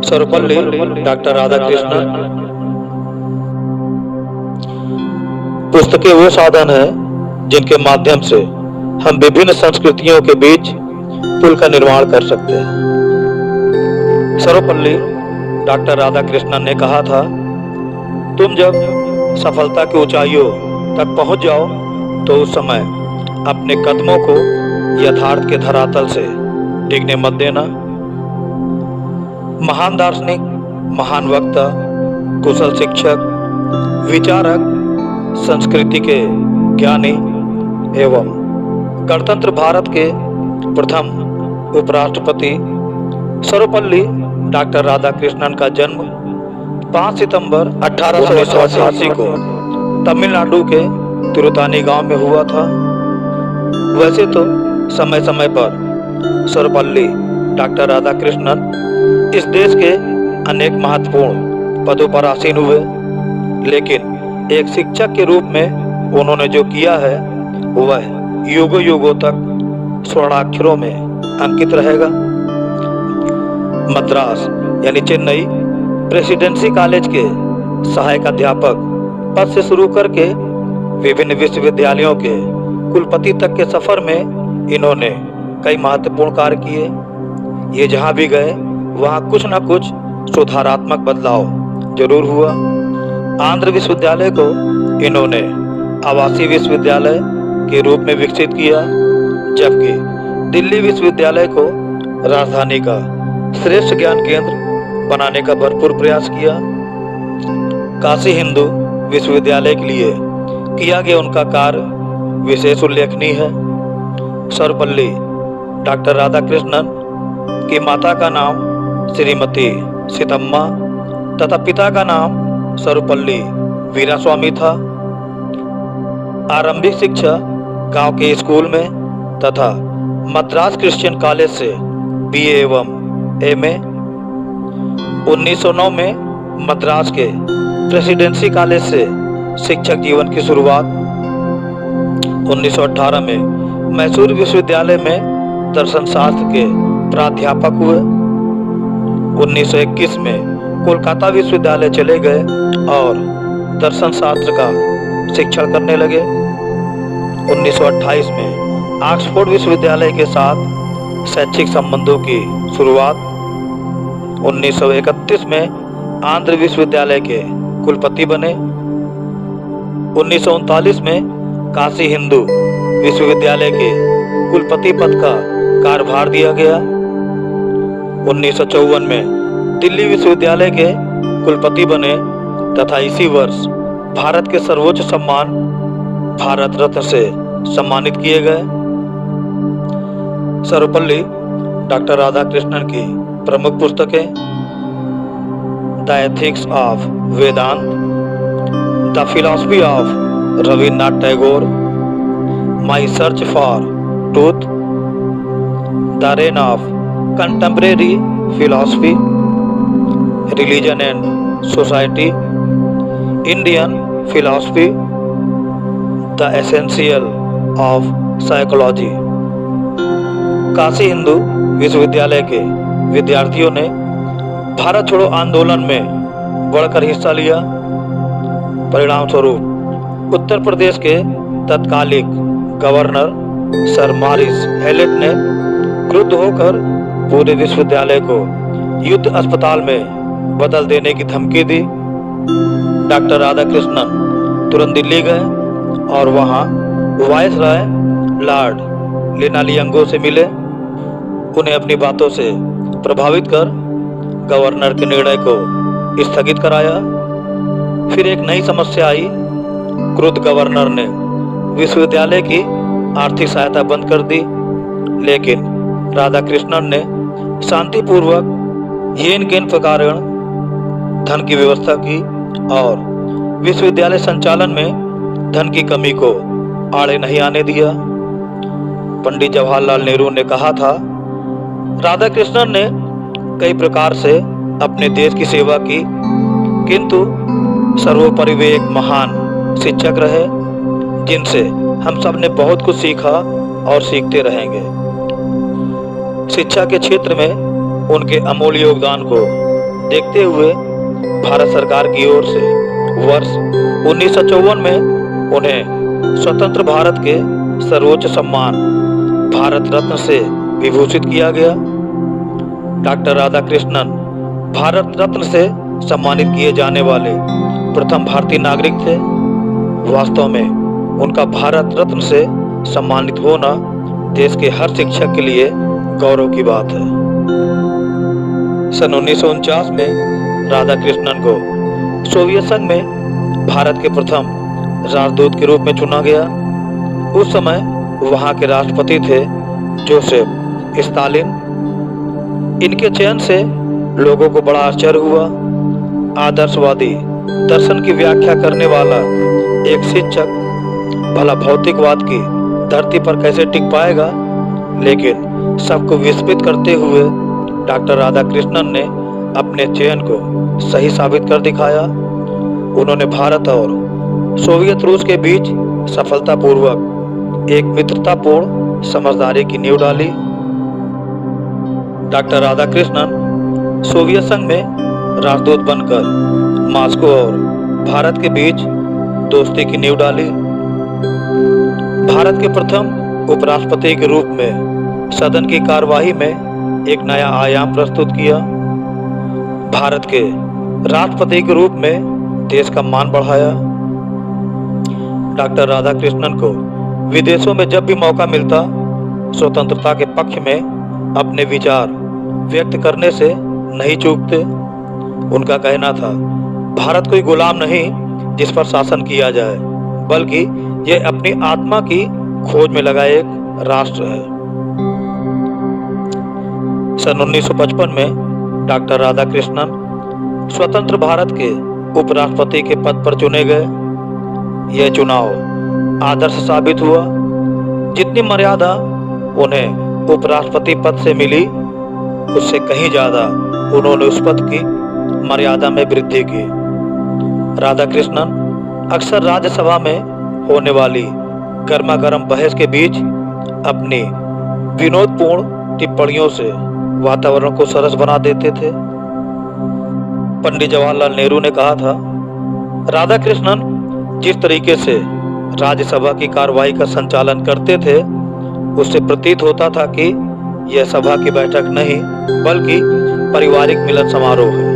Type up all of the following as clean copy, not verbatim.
Sarvepalli doctor Radhakrishnan. पुस्तकें वो साधन है जिनके माध्यम से हम विभिन्न संस्कृतियों के बीच पुल का निर्माण कर सकते हैं। सर्वपल्ली डॉक्टर राधाकृष्णन ने कहा था, तुम जब सफलता की ऊंचाइयों तक पहुंच जाओ तो उस समय अपने कदमों को यथार्थ के धरातल से डिगने मत देना। महान दार्शनिक, महान वक्ता, कुशल शिक्षक, विचारक, संस्कृति के ज्ञानी एवं गणतंत्र भारत के प्रथम उपराष्ट्रपति सर्वपल्ली डॉक्टर राधाकृष्णन का जन्म 5 सितंबर 1888 को तमिलनाडु के तिरुतानी गांव में हुआ था। वैसे तो समय समय पर सर्वपल्ली डॉक्टर राधाकृष्णन इस देश के अनेक महत्वपूर्ण पदों पर आसीन हुए, लेकिन एक शिक्षक के रूप में उन्होंने जो किया है वह युगों युगों तक स्वर्णाक्षरों में अंकित रहेगा। मद्रास यानी चेन्नई प्रेसिडेंसी कॉलेज के सहायक अध्यापक पद से शुरू करके विभिन्न विश्वविद्यालयों के कुलपति तक के सफर में इन्होंने कई महत्वपूर्ण कार्य किए। ये जहां भी गए वहां कुछ न कुछ सुधारात्मक बदलाव जरूर हुआ। आंध्र विश्वविद्यालय को इन्होंने आवासीय विश्वविद्यालय के रूप में विकसित किया, जबकि दिल्ली विश्वविद्यालय को राजधानी का श्रेष्ठ ज्ञान केंद्र बनाने का भरपूर प्रयास किया। काशी हिंदू विश्वविद्यालय के लिए किया गया उनका कार्य विशेष उल्लेखनीय है। सर्वपल्ली डॉक्टर राधाकृष्णन की माता का नाम श्रीमती सीतम्मा तथा पिता का नाम सर्वपल्ली वीरास्वामी था। आरंभिक शिक्षा गांव के स्कूल में तथा मद्रास क्रिश्चियन कॉलेज से बीए एवं एमए। 1909 में मद्रास के प्रेसिडेंसी कॉलेज से शिक्षक जीवन की शुरुआत। 1918 में मैसूर विश्वविद्यालय में दर्शन शास्त्र के प्राध्यापक हुए। 1921 में कोलकाता विश्वविद्यालय चले गए और दर्शन शास्त्र का शिक्षण करने लगे। 1928 में ऑक्सफोर्ड विश्वविद्यालय के साथ शैक्षिक संबंधों की शुरुआत। 1931 में आंध्र विश्वविद्यालय के कुलपति बने। 1939 में काशी हिंदू विश्वविद्यालय के कुलपति पद का कार्यभार दिया गया। 1954 में दिल्ली विश्वविद्यालय के कुलपति बने तथा इसी वर्ष भारत के सर्वोच्च सम्मान भारत रत्न से सम्मानित किए गए। सर्वपल्ली डॉक्टर राधाकृष्णन की प्रमुख पुस्तकें the ethics of Vedanta, the philosophy of Rabindranath Tagore, my search for truth, the reign of contemporary philosophy, religion and society, Indian philosophy, the essential of psychology. Kashi Hindu Vishwavidyalaya के विद्यार्थियों ने भारत छोड़ो आंदोलन में बढ़कर हिस्सा लिया। परिणाम स्वरूप उत्तर प्रदेश के तत्कालिक गवर्नर सर मॉरिस हेलेट ने क्रुद्ध होकर पूरे विश्वविद्यालय को युद्ध अस्पताल में बदल देने की धमकी दी। डॉक्टर राधाकृष्णन तुरंत दिल्ली गए और वहां वायसराय लॉर्ड लिनालियंगो से मिले। उन्हें अपनी बातों से प्रभावित कर गवर्नर के निर्णय को स्थगित कराया। फिर एक नई समस्या आई। क्रुद्ध गवर्नर ने विश्वविद्यालय की आर्थिक सहायता बंद कर दी, लेकिन राधाकृष्णन ने शांतिपूर्वक येन केन प्रकारण धन की व्यवस्था की और विश्वविद्यालय संचालन में धन की कमी को आड़े नहीं आने दिया। पंडित जवाहरलाल नेहरू ने कहा था, राधाकृष्णन ने कई प्रकार से अपने देश की सेवा की, किंतु सर्वोपरि वे एक महान शिक्षक रहे जिनसे हम सब ने बहुत कुछ सीखा और सीखते रहेंगे। शिक्षा के क्षेत्र में उनके अमूल्य योगदान को देखते हुए भारत सरकार की ओर से वर्ष 1954 में उन्हें स्वतंत्र भारत के सर्वोच्च सम्मान भारत रत्न से विभूषित किया गया। डॉक्टर राधाकृष्णन भारत रत्न से सम्मानित किए जाने वाले प्रथम भारतीय नागरिक थे। वास्तव में उनका भारत रत्न से सम्मानित होना देश के हर शिक्षक के लिए गौरव की बात है। सन 1949 में राधाकृष्णन को सोवियत संघ में भारत के प्रथम राजदूत के रूप में चुना गया। उस समय वहां के राष्ट्रपति थे जोसेफ स्टालिन। इनके चयन से लोगों को बड़ा आश्चर्य हुआ। आदर्शवादी दर्शन की व्याख्या करने वाला एक शिक्षक भला भौतिकवाद की धरती पर कैसे टिक पाएगा। लेकिन सबको विस्मित करते हुए डॉक्टर राधाकृष्णन ने अपने चयन को सही साबित कर दिखाया। उन्होंने भारत और सोवियत रूस के बीच सफलतापूर्वक एक मित्रतापूर्ण समझदारी की नींव डाली। डॉक्टर राधाकृष्णन सोवियत संघ में राजदूत बनकर मॉस्को और भारत के बीच दोस्ती की नींव डाली। भारत के प्रथम उपराष्ट्रपति के रूप में सदन की कार्यवाही में एक नया आयाम प्रस्तुत किया। भारत के राष्ट्रपति के रूप में देश का मान बढ़ाया। डॉक्टर राधाकृष्णन को विदेशों में जब भी मौका मिलता स्वतंत्रता के पक्ष में अपने विचार व्यक्त करने से नहीं चूकते। उनका कहना था, भारत कोई गुलाम नहीं जिस पर शासन किया जाए, बल्कि यह अपनी आत्मा की खोज में लगा एक राष्ट्र है। सन 1955 में डॉक्टर राधाकृष्णन स्वतंत्र भारत के उपराष्ट्रपति के पद पर चुने गए। यह चुनाव आदर्श साबित हुआ। जितनी मर्यादा उन्हें उपराष्ट्रपति पद से मिली, उससे कहीं ज्यादा उन्होंने उस पद की मर्यादा में वृद्धि की। राधाकृष्णन अक्सर राज्यसभा में होने वाली गर्मा गर्म बहस के बीच अपनी विनोदपूर्ण टिप्पणियों से वातावरण को सरस बना देते थे। पंडित जवाहरलाल नेहरू ने कहा था, राधाकृष्णन जिस तरीके से राज्यसभा की कार्यवाही का संचालन करते थे, उससे प्रतीत होता था कि यह सभा की बैठक नहीं बल्कि पारिवारिक मिलन समारोह है।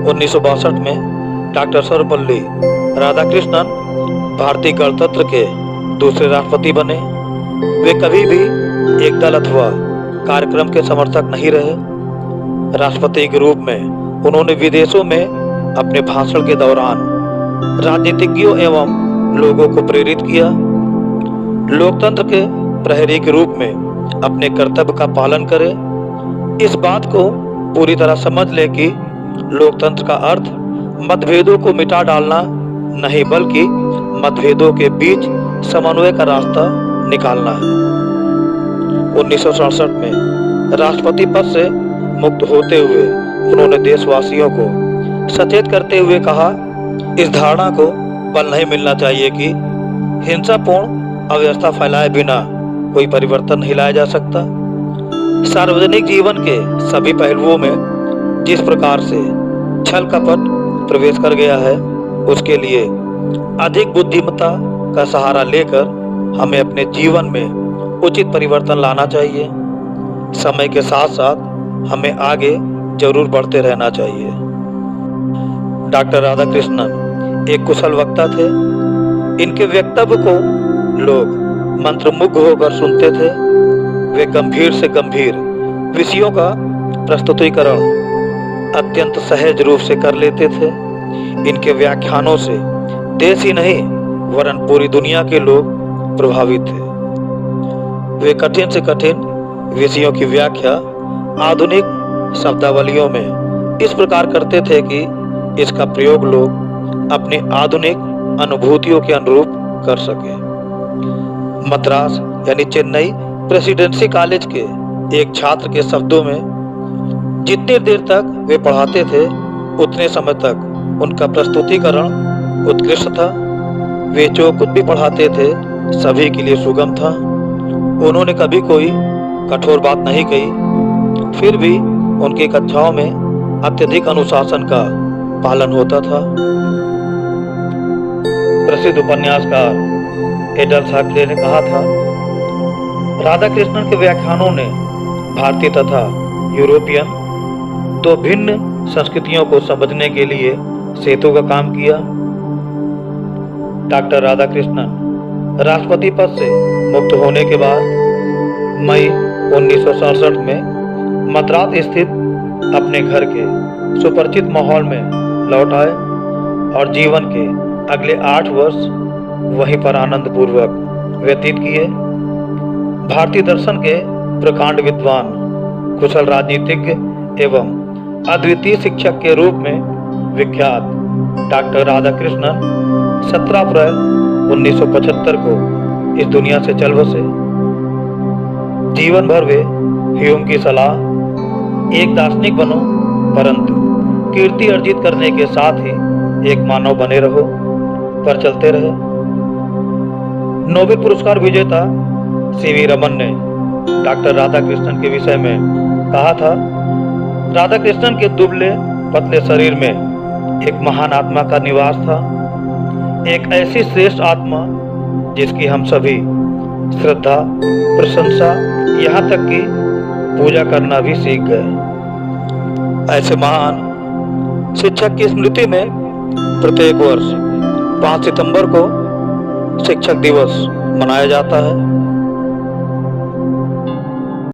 1962 में डॉक्टर सर्वपल्ली राधाकृष्णन भारतीय गणतंत्र के दूसरे राष्ट्रपति बने। वे कभी भी एक दल अथवा कार्यक्रम के समर्थक नहीं रहे। राष्ट्रपति के रूप में उन्होंने विदेशों में अपने भाषण के दौरान राजनीतिज्ञों एवं लोगों को प्रेरित किया। लोकतंत्र के प्रहरी के रूप में अपने कर्तव्य का पालन करें। इस बात को पूरी तरह समझ ले कि लोकतंत्र का अर्थ मतभेदों को मिटा डालना नहीं बल्कि मतभेदों के बीच समन्वय का रास्ता निकालना है। 1967 में राष्ट्रपति पद से मुक्त होते हुए उन्होंने देशवासियों को सचेत करते हुए कहा, इस धारणा को बल नहीं मिलना चाहिए कि हिंसापूर्ण अव्यवस्था फैलाए बिना कोई परिवर्तन नहीं लाया जा सकता। सार्वजनिक जीवन के सभी पहलुओं में जिस प्रकार से छल कपट प्रवेश कर गया है, उसके लिए अधिक बुद्धिमत्ता का सहारा लेकर हमें अपने जीवन में उचित परिवर्तन लाना चाहिए। समय के साथ साथ हमें आगे जरूर बढ़ते रहना चाहिए। डॉक्टर राधाकृष्णन एक कुशल वक्ता थे। इनके वक्तव्य को लोग मंत्रमुग्ध होकर सुनते थे। वे गंभीर से गंभीर विषयों का प्रस्तुतिकरण अत्यंत सहज रूप से कर लेते थे। इनके व्याख्यानों से देश ही नहीं वरन पूरी दुनिया के लोग प्रभावित थे। वे कठिन से कठिन विषयों की व्याख्या आधुनिक शब्दावलियों में इस प्रकार करते थे कि इसका प्रयोग लोग अपनी आधुनिक अनुभूतियों के अनुरूप कर सके। मद्रास यानी चेन्नई प्रेसिडेंसी कॉलेज के एक छात्र के शब्दों में, जितनी देर तक वे पढ़ाते थे उतने समय तक उनका प्रस्तुतिकरण उत्कृष्ट था। वे जो कुछ भी पढ़ाते थे सभी के लिए सुगम था। उन्होंने कभी कोई कठोर बात नहीं कही। फिर भी उनकी कक्षाओं में अत्यधिक अनुशासन का पालन होता था। प्रसिद्ध उपन्यासकार एडल्फ हक्सले ने कहा था, राधा कृष्णन के व्याख्यानों ने भारतीय तथा यूरोपियन दो भिन्न संस्कृतियों को समझने के लिए सेतु का काम किया। डॉक्टर राधाकृष्णन राष्ट्रपति पद से मुक्त होने के बाद मई 1967 में मद्रास स्थित अपने घर के सुपरिचित माहौल में लौट आए और जीवन के अगले 8 वर्ष वहीं पर आनंद पूर्वक व्यतीत किए। भारतीय दर्शन के प्रकांड विद्वान, कुशल राजनीतिज्ञ एवं अद्वितीय शिक्षक के रूप में विख्यात डॉक्टर राधाकृष्णन 17 अप्रैल 1975 को इस दुनिया से चल बसे। जीवन भर वे ह्यूम की सलाह, एक दार्शनिक बनो परंतु कीर्ति अर्जित करने के साथ ही एक मानव बने रहो, पर चलते रहे। नोबेल पुरस्कार विजेता सीवी रमन ने डॉक्टर राधाकृष्णन के विषय में कहा था, राधाकृष्णन के दुबले पतले शरीर में एक महान आत्मा का निवास था, एक ऐसी श्रेष्ठ आत्मा जिसकी हम सभी श्रद्धा, प्रशंसा, यहाँ तक कि पूजा करना भी सीख गए। ऐसे महान शिक्षक की स्मृति में प्रत्येक वर्ष 5 सितंबर को शिक्षक दिवस मनाया जाता है।